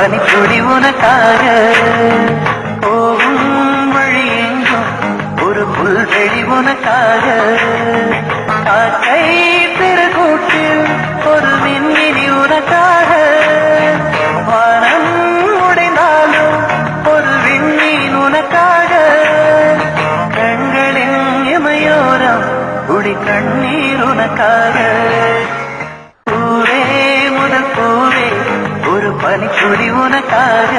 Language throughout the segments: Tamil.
பனித்துளி உனக்காக போகும் வழி எங்கும் ஒரு புல்வெளி உனக்காக காக்கை திருக்கூட்டில் ஒரு மின்மினி உனக்காக வானம் உடைந்தாலும் ஒரு விண்மீன் உனக்காக கண்களின் இமையோரம் குடி கண்ணீர் உனக்காக பூவே முதல் பூவே ஒரு பனித்துளி உனக்காக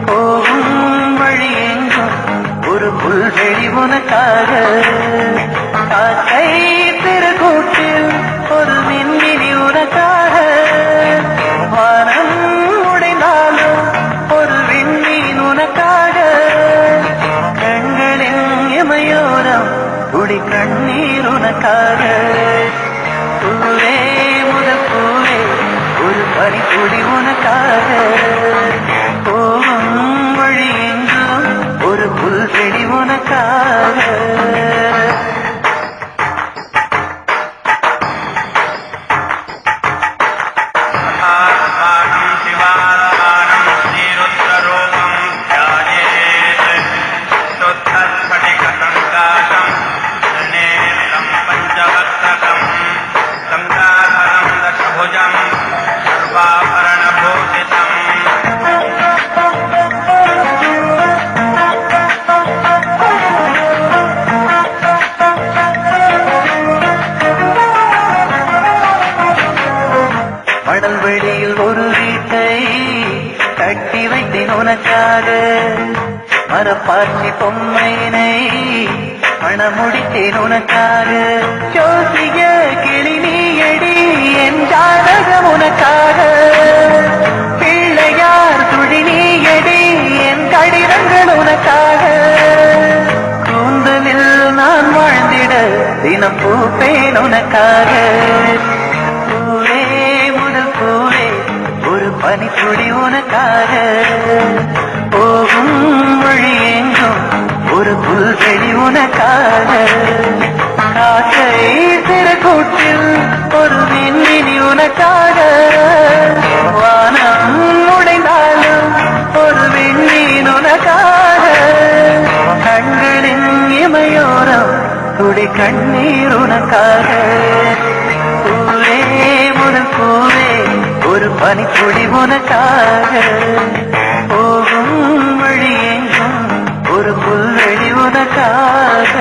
போகும் வழி எங்கும் ஒரு புல்வெளி உனக்காக காக்கை திருக்கூட்டில் ஒரு மின்மினி உனக்காக வானம் உடைந்தாலும் ஒரு விண்மீன் உனக்காக கண்களின் இமையோரம் குடி கண்ணீர் உனக்காக பூவே முதல் பூவே ஒரு பனித்துளி உனக்காக போகும் வழி எங்கும் ஒரு புல்வெளி உனக்காக மணல்வெளியில் ஒரு வீட்டை கட்டி வைத்தேன் உனக்காக மரப்பாச்சி பொம்மையினை மணமுடித்தேன் உனக்காக ஜோசிய கிளி நீயடி என் ஜாதகம் உனக்காக பிள்ளையார் துடி நீயடி என் கடிதங்கள் உனக்காக கூந்தலில் நான் வாழ்ந்திட தினம் பூப்பேன் உனக்காக பனித்துளி உனக்காக போகும் வழி எங்கும் ஒரு புல்வெளி உனக்காக காக்கை திருக்கூட்டில் ஒரு மின்மினி உனக்காக வானம் உடைந்தாலும் ஒரு விண்மீன் உனக்காக கண்களின் இமையோரம் துடி கண்ணீர் உனக்காக பூவே முதல் பூவே ஒரு பனித்துளி உனக்காக போகும் வழி எங்கும் ஒரு புல்வெளி உனக்காக